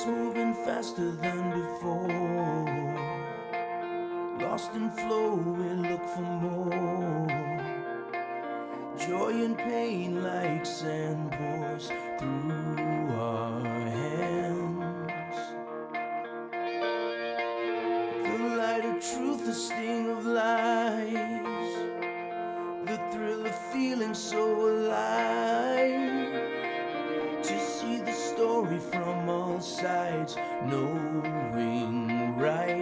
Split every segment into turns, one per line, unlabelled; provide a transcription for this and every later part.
Thoughts moving faster than before. Lost in flow, we look for more. Joy and pain like sand pours through our hands. The light of truth, the sting of lies, the thrill of feeling so alive. To see the story from all sides, knowing right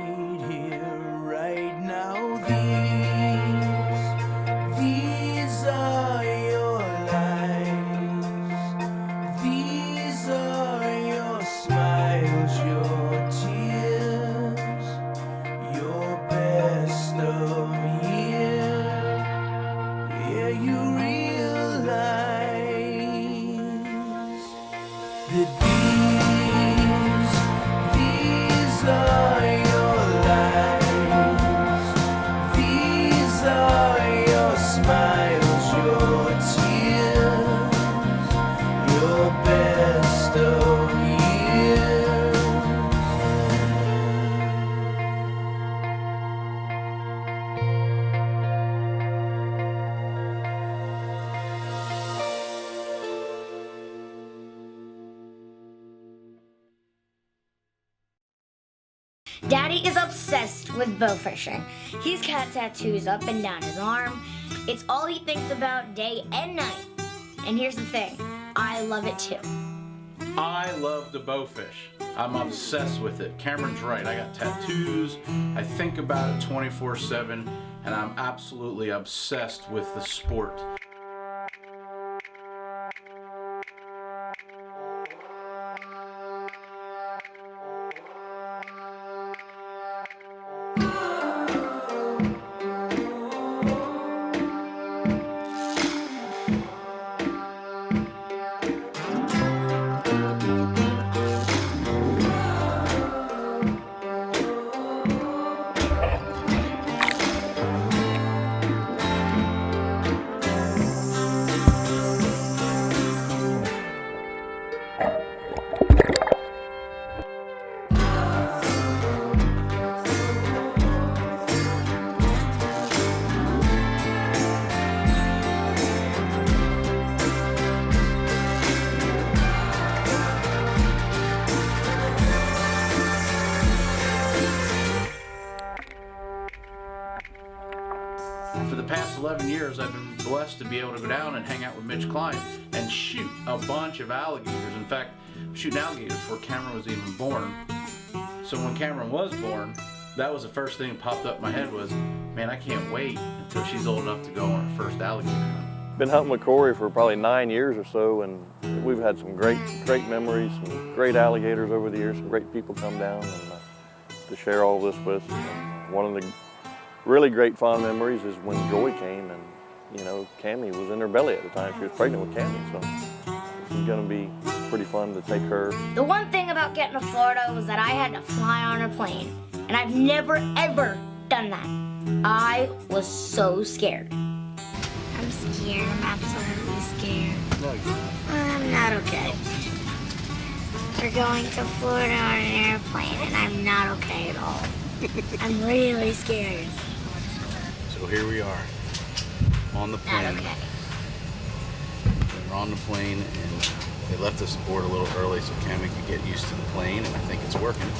here, right now. These are your lives. These are your smiles, your tears, your best of year. Yeah, you realize that these are your lives. These are your smiles, your tears, your best of years.
Daddy is obsessed with bow fishing. He's got tattoos up and down his arm. It's all he thinks about day and night. And here's the thing, I love it too.
I love to bow fish. I'm obsessed with it. Camryn's right. I got tattoos. I think about it 24/7, and I'm absolutely obsessed with the sport. For the past 11 years, I've been blessed to be able to go down and hang out with Mitch Klein and shoot a bunch of alligators. In fact, shooting alligators before Camryn was even born. So when Camryn was born, that was the first thing that popped up in my head was, man, I can't wait until she's old enough to go on her first alligator hunt.
Been hunting with Corey for probably 9 years or so, and we've had some great memories, some great alligators over the years, some great people come down and to share all this with. One of the really great fond memories is when Joy came and, you know, Cammy was in her belly at the time. She was pregnant with Cammy, so this is gonna be pretty fun to take her.
The one thing about getting to Florida was that I had to fly on a plane, and I've never ever done that. I was so scared. I'm scared, I'm absolutely scared. I'm not okay. We're going to Florida on an airplane, and I'm not okay at all. I'm really scared.
So here we are, on the plane.
Not okay.
We're on the plane, and they left us aboard a little early so Cammy could get used to the plane, and I think it's working.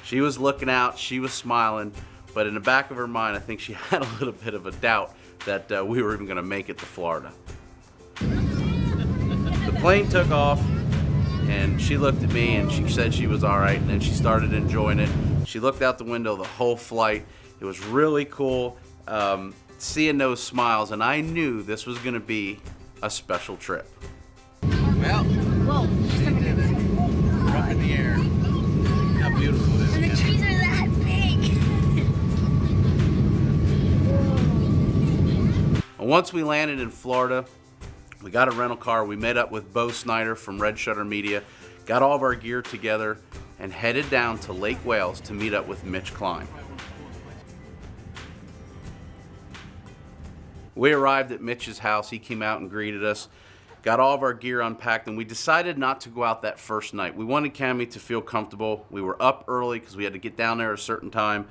She was looking out, she was smiling, but in the back of her mind, I think she had a little bit of a doubt that we were even gonna make it to Florida. The plane took off, and she looked at me and she said she was all right, and then she started enjoying it. She looked out the window the whole flight. It was really cool seeing those smiles, and I knew this was gonna be a special trip. Well,
Whoa,
we're up in the air. How beautiful it is.
and the trees are that big.
And once we landed in Florida, we got a rental car. We met up with Bo Snyder from Red Shutter Media, got all of our gear together, and headed down to Lake Wales to meet up with Mitch Klein. We arrived at Mitch's house. He came out and greeted us. got all of our gear unpacked, and we decided not to go out that first night. We wanted Cammy to feel comfortable. We were up early because we had to get down there at a certain time.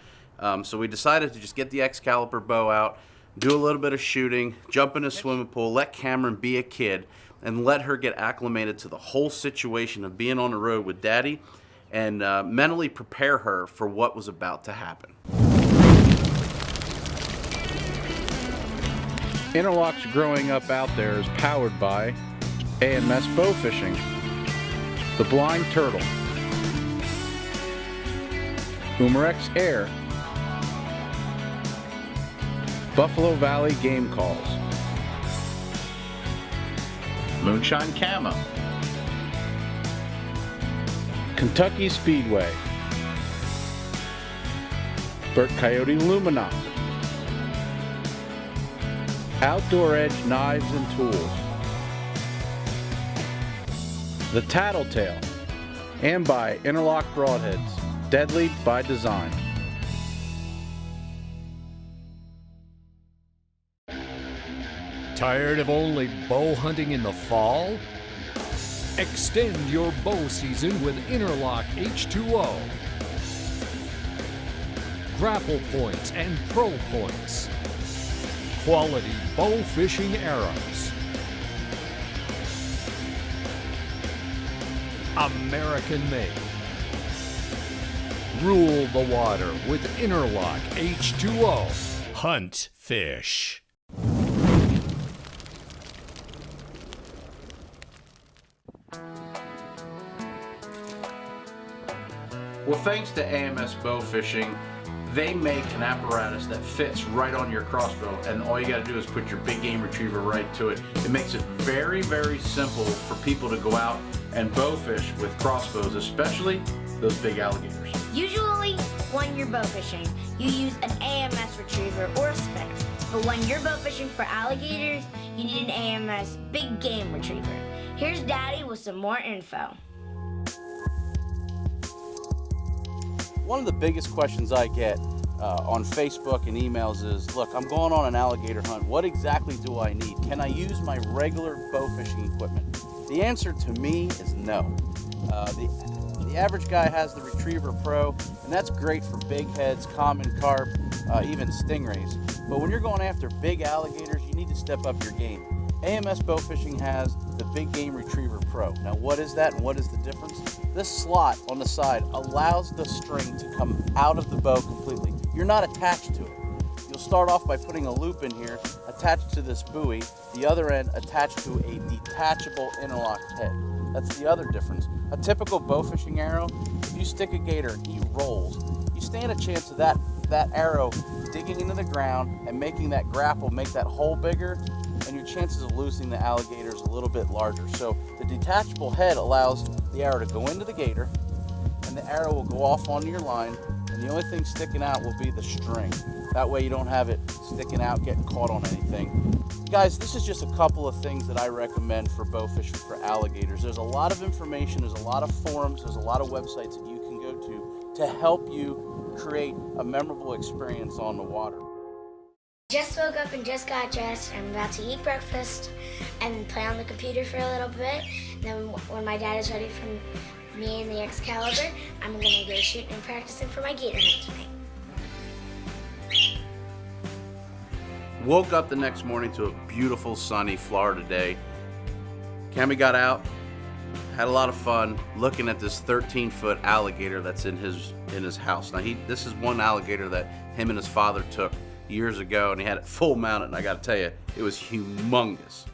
So we decided to just get the Excalibur bow out, do a little bit of shooting, jump in a swimming pool, let Camryn be a kid, and let her get acclimated to the whole situation of being on the road with Daddy, and mentally prepare her for what was about to happen. Interlock's growing up out there is powered by AMS Bow Fishing, the Blind Turtle, Umarex Air, Buffalo Valley Game Calls, Moonshine Camo, Kentucky Speedway, Burt Coyote Luminant, Outdoor Edge Knives and Tools, the Tattletale, and by Interlock Broadheads, deadly by design.
Tired of only bow hunting in the fall? Extend your bow season with Interlock H2O. Grapple points and pro points. Quality bow fishing arrows. American made. Rule the water with Interlock H2O. Hunt fish.
Well, thanks to AMS Bow Fishing, they make an apparatus that fits right on your crossbow, and all you got to do is put your big game retriever right to it. It makes it very, very simple for people to go out and bow fish with crossbows, especially those big alligators.
Usually, when you're bow fishing, you use an AMS retriever or a spinner. But when you're bow fishing for alligators, you need an AMS big game retriever. Here's Daddy with some more info.
One of the biggest questions I get on Facebook and emails is, look, I'm going on an alligator hunt. What exactly do I need? Can I use my regular bow fishing equipment? The answer to me is no. The average guy has the Retriever Pro, and that's great for big heads, common carp, even stingrays. But when you're going after big alligators, you need to step up your game. AMS Bow Fishing has the Big Game Retriever Pro. Now what is that and what is the difference? This slot on the side allows the string to come out of the bow completely. You're not attached to it. You'll start off by putting a loop in here attached to this buoy, the other end attached to a detachable interlock head. That's the other difference. A typical bow fishing arrow, if you stick a gator, he rolls. You stand a chance of that arrow digging into the ground and making that grapple make that hole bigger, and your chances of losing the alligator is a little bit larger. So the detachable head allows the arrow to go into the gator, and the arrow will go off onto your line, and the only thing sticking out will be the string. That way you don't have it sticking out, getting caught on anything. Guys, this is just a couple of things that I recommend for bow fishing for alligators. There's a lot of information, there's a lot of forums, there's a lot of websites that you can go to help you create a memorable experience on the water.
Just woke up and just got dressed. I'm about to eat breakfast and play on the computer for a little bit. Then when my dad is ready for me and the Excalibur, I'm gonna go shooting and practicing for my gator hunt tonight.
Woke up the next morning to a beautiful sunny Florida day. Cammy got out, had a lot of fun looking at this 13-foot alligator that's in his house. Now this is one alligator that him and his father took years ago, and he had it full mounted, and I gotta tell you, it was humongous.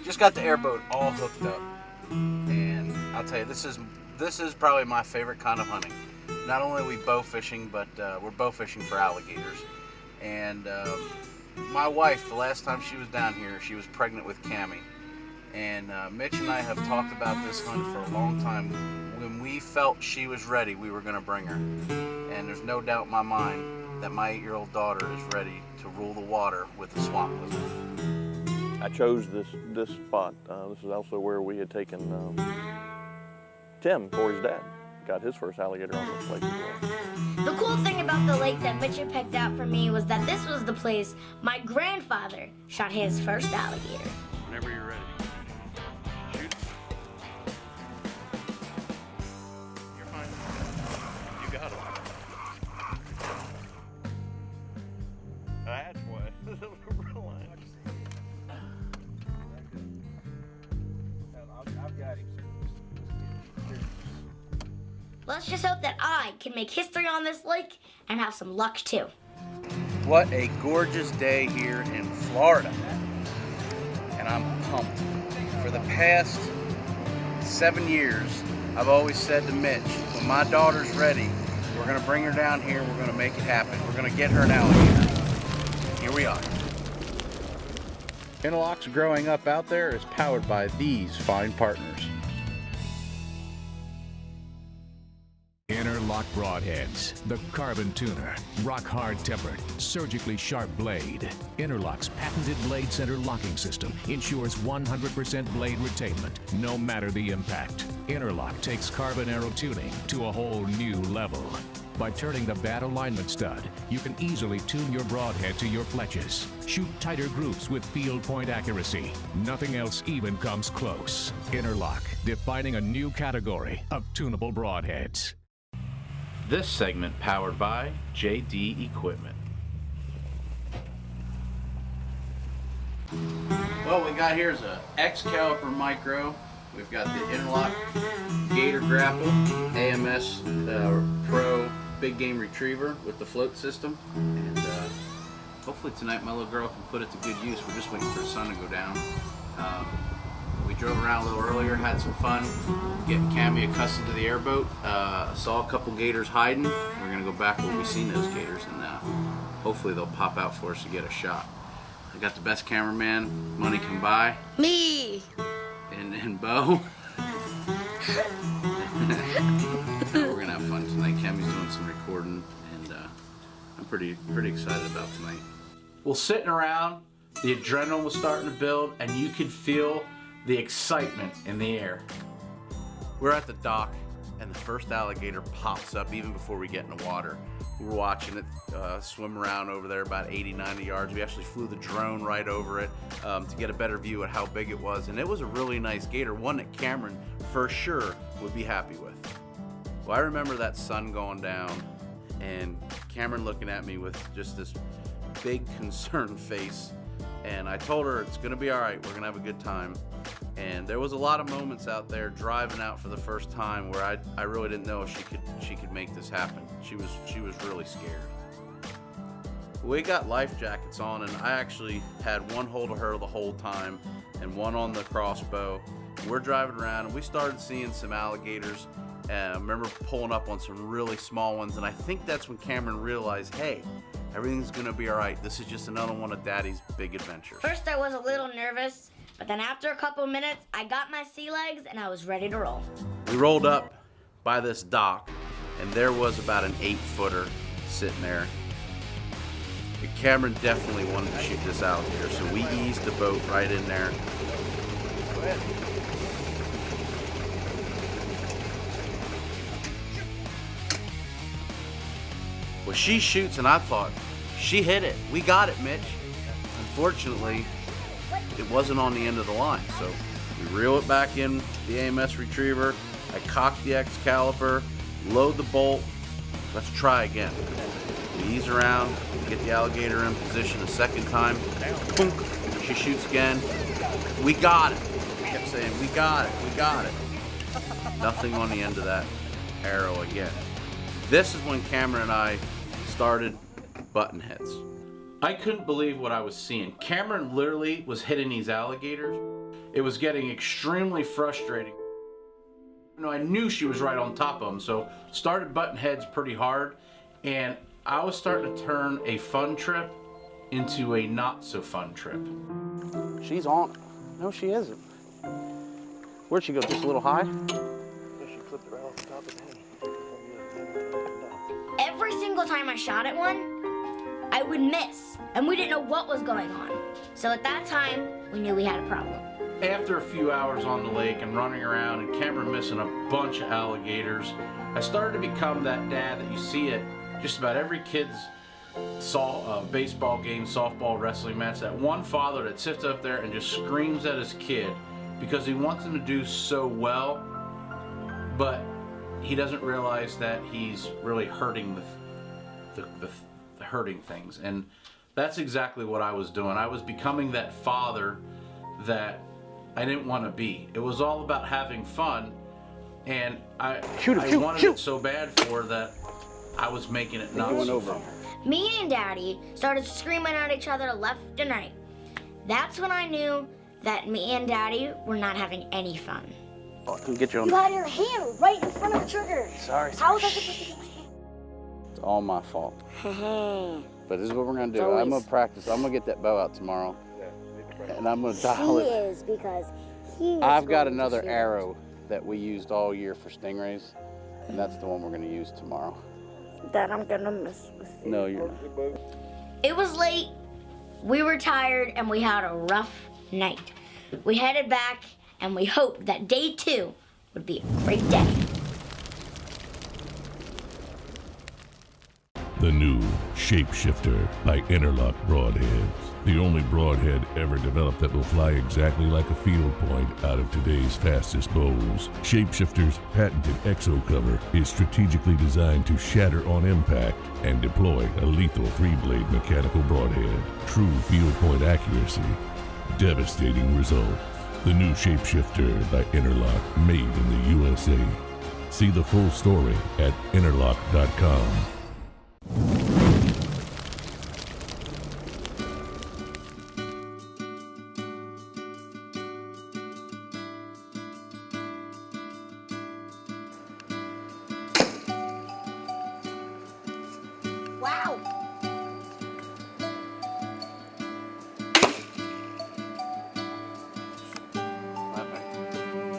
Just got the airboat all hooked up, and I'll tell you, this is probably my favorite kind of hunting. Not only are we bow fishing, but we're bow fishing for alligators. And my wife, the last time she was down here, she was pregnant with Cammy. And Mitch and I have talked about this hunt for a long time. When we felt she was ready, we were going to bring her. And there's no doubt in my mind that my 8-year-old daughter is ready to rule the water with the swamp lizard.
I chose this spot. This is also where we had taken Tim for his dad. Got his first alligator on this lake as well.
The cool thing about the lake that Mitch had picked out for me was that this was the place my grandfather shot his first alligator.
Whenever you're ready.
Let's just hope that I can make history on this lake and have some luck too.
What a gorgeous day here in Florida. And I'm pumped. For the past 7 years, I've always said to Mitch, when my daughter's ready, we're gonna bring her down here, we're gonna make it happen. We're gonna get her an alligator. Here we are. Interlock's growing up out there is powered by these fine partners.
Interlock Broadheads, the carbon tuner, rock hard tempered, surgically sharp blade. Interlock's patented blade center locking system ensures 100% blade retainment, no matter the impact. Interlock takes carbon arrow tuning to a whole new level. By turning the bad alignment stud, you can easily tune your broadhead to your fletches. Shoot tighter groups with field point accuracy. Nothing else even comes close. Interlock, defining a new category of tunable broadheads.
This segment powered by JD Equipment. Well, we got here's a X caliper micro. We've got the Interlock Gator grapple, AMS Pro big game retriever with the float system, and hopefully tonight my little girl can put it to good use. We're just waiting for the sun to go down. We drove around a little earlier, had some fun getting Cammy accustomed to the airboat. Saw a couple gators hiding. We're gonna go back where we've seen those gators, and hopefully they'll pop out for us to get a shot. I got the best cameraman money can buy.
Me!
And Bo. We're gonna have fun tonight. Cammy's doing some recording, and I'm pretty excited about tonight. Well, sitting around, the adrenaline was starting to build, and you could feel the excitement in the air. We're at the dock, and the first alligator pops up even before we get in the water. We were watching it swim around over there about 80-90 yards. We actually flew the drone right over it to get a better view at how big it was, and it was a really nice gator, one that Camryn for sure would be happy with. Well, I remember that sun going down and Camryn looking at me with just this big concerned face, and I told her it's gonna be all right, we're gonna have a good time. And there was a lot of moments out there driving out for the first time where I really didn't know if she could make this happen. She was really scared. We got life jackets on, and I actually had one hold of her the whole time and one on the crossbow. We're driving around and we started seeing some alligators. I remember pulling up on some really small ones, and I think that's when Camryn realized, hey, everything's gonna be all right. This is just another one of Daddy's big adventures.
First I was a little nervous, but then after a couple minutes, I got my sea legs and I was ready to roll.
We rolled up by this dock, and there was about an 8-footer sitting there. And Camryn definitely wanted to shoot this alligator, so we eased the boat right in there. Go ahead. Well, she shoots, and I thought, she hit it. We got it, Mitch. Unfortunately, it wasn't on the end of the line, so we reel it back in the AMS retriever. I cock the X caliper, load the bolt. Let's try again. We ease around, get the alligator in position a second time. Boom. She shoots again. We got it. I kept saying, we got it, we got it. Nothing on the end of that arrow again. This is when Camryn and I started button heads. I couldn't believe what I was seeing. Camryn literally was hitting these alligators. It was getting extremely frustrating. I knew she was right on top of them, so started button heads pretty hard, and I was starting to turn a fun trip into a not so fun trip. She's on. No, she isn't. Where'd she go? Just a little high?
Yeah, she clipped it right off the top of the head.
Every single time I shot at one, I would miss, and we didn't know what was going on. So at that time, we knew we had a problem.
After a few hours on the lake and running around and Camryn missing a bunch of alligators, I started to become that dad that you see at just about every kid's baseball game, softball, wrestling match. That one father that sits up there and just screams at his kid because he wants him to do so well, but he doesn't realize that he's really hurting the hurting things. And that's exactly what I was doing. I was becoming that father that I didn't want to be. It was all about having fun, And I
Shoot him,
I
shoot,
wanted
shoot.
it so bad for her that I was making it not
Going
so
over
fun.
him.
Me and Daddy started screaming at each other left and right. That's when I knew that me and Daddy were not having any fun.
Oh, let me get you on.
You had your hand right in front of the trigger.
Sorry.
How was I supposed to get my
It's all my fault.
hand?
But this is what we're gonna do.
It's
I'm
always-
gonna practice. I'm gonna get that bow out tomorrow, and I'm gonna dial
He
it.
is because he is
I've got
going to
another
shoot it.
arrow that we used all year for stingrays, and that's the one we're gonna use tomorrow.
That I'm gonna miss with you.
No, you're not.
It was late, we were tired, and we had a rough night. We headed back, and we hoped that day 2 would be a great day.
The new Shapeshifter by Interlock Broadheads. The only broadhead ever developed that will fly exactly like a field point out of today's fastest bows. Shapeshifter's patented exo cover is strategically designed to shatter on impact and deploy a lethal 3-blade mechanical broadhead. True field point accuracy, devastating results. The new Shapeshifter by Interlock, made in the USA. See the full story at interlock.com.
Wow!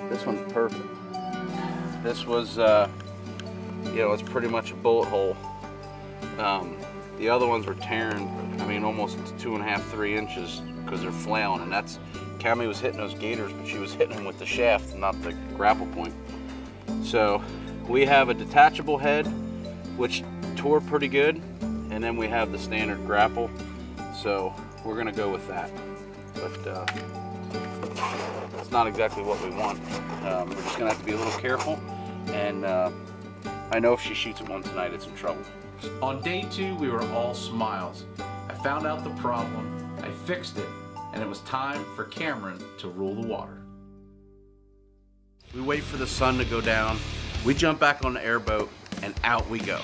This one's perfect. This was, it's pretty much a bullet hole. The other ones were tearing, almost 2.5, 3 inches because they're flailing, and that's, Cammy was hitting those gators, but she was hitting them with the shaft, not the grapple point. So we have a detachable head, which tore pretty good, and then we have the standard grapple. So we're gonna go with that. But it's not exactly what we want. We're just gonna have to be a little careful, and I know if she shoots at one tonight, it's in trouble.
On day 2, we were all smiles. I found out the problem, I fixed it, and it was time for Camryn to rule the water.
We wait for the sun to go down, we jump back on the airboat, and out we go.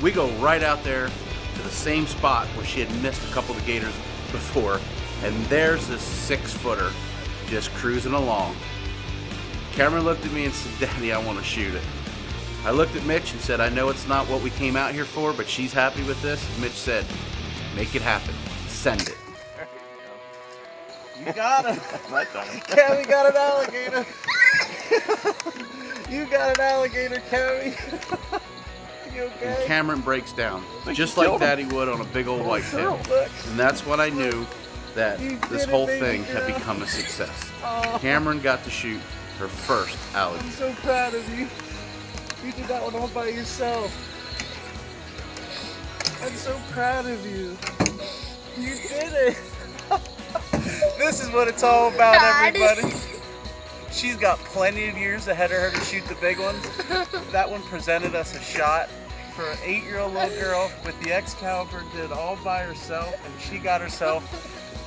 We go right out there to the same spot where she had missed a couple of gators before, and there's this 6-footer just cruising along. Camryn looked at me and said, "Daddy, I want to shoot it." I looked at Mitch and said, "I know it's not what we came out here for, but she's happy with this." Mitch said, "Make it happen. Send it."
You got it. Cammy got an alligator. You got an alligator, Cammy. You
And
okay?
Camryn breaks down, just
you
like
killed him.
Daddy would on a big old whitetail.
Look.
And that's when I knew that
You
this
did it,
whole
baby
thing had
girl.
become a success.
Oh.
Cameron got to shoot her first alligator.
I'm so proud of you. You did that one all by yourself. I'm so proud of you. You did it. This is what it's all about, everybody. She's got plenty of years ahead of her to shoot the big ones. That one presented us a shot for an 8-year-old little girl with the Excalibur, did all by herself, and she got herself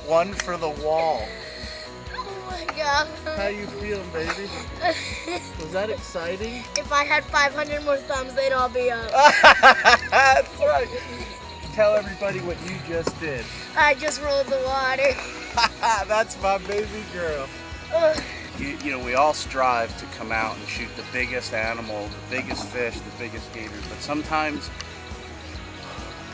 one for the wall.
Oh my god.
How you feeling, baby? Was that exciting?
If I had 500 more thumbs, they'd all be up.
That's right. Tell everybody what you just did.
I just rolled the water.
That's my baby girl.
We all strive to come out and shoot the biggest animal, the biggest fish, the biggest gators, but sometimes,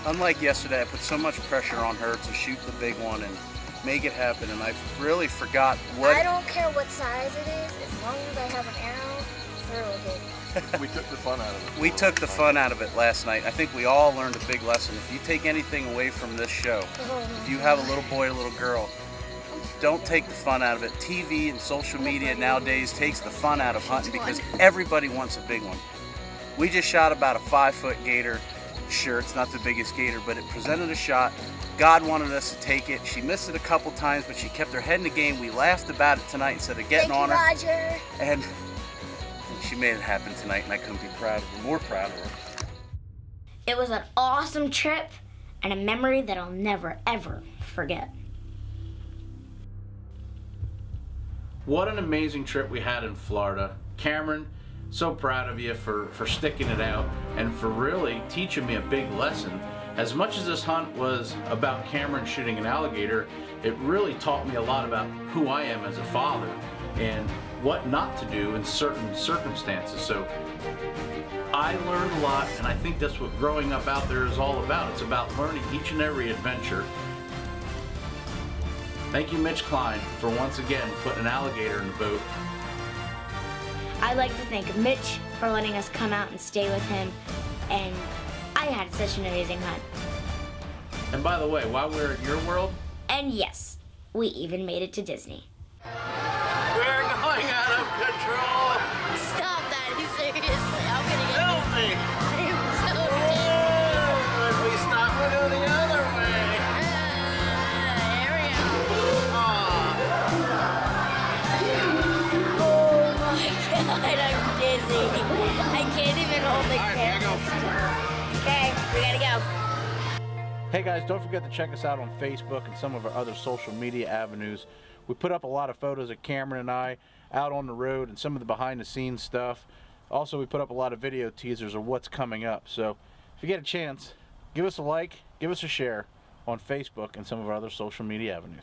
unlike yesterday, I put so much pressure on her to shoot the big one and make it happen, and I really forgot what...
I don't care what size it is, as long as I have an arrow, throw it.
We took the fun out of it.
We took the fun out of it last night. I think we all learned a big lesson. If you take anything away from this show, if you have a little boy or little girl, don't take the fun out of it. TV and social media nowadays takes the fun out of hunting because everybody wants a big one. We just shot about a 5-foot gator.
Sure, it's not the biggest gator, but it presented a shot. God wanted us to take it. She missed it a couple times, but she kept her head in the game. We laughed about it tonight instead of getting on her.
Roger.
And she made it happen tonight, and I couldn't be more proud of her.
It was an awesome trip and a memory that I'll never, ever forget.
What an amazing trip we had in Florida. Camryn, so proud of you for sticking it out and for really teaching me a big lesson. As much as this hunt was about Camryn shooting an alligator, it really taught me a lot about who I am as a father and what not to do in certain circumstances. So I learned a lot, and I think that's what growing up out there is all about. It's about learning each and every adventure. Thank you, Mitch Klein, for once again putting an alligator in the boat.
I'd like to thank Mitch for letting us come out and stay with him, and I had such an amazing hunt.
And by the way, while we're in your world,
And yes, we even made it to Disney.
we're going out of control.
Stop that, seriously, I'm gonna get
Help me.
I'm so
If we stop, we'll go the other way.
Here we go.
Aw.
Oh my God, I'm dizzy. I can't even hold the camera. Okay, we gotta go.
Hey guys, don't forget to check us out on Facebook and some of our other social media avenues. We put up a lot of photos of Camryn and I out on the road and some of the behind the scenes stuff. Also, we put up a lot of video teasers of what's coming up. So if you get a chance, give us a like, give us a share on Facebook and some of our other social media avenues.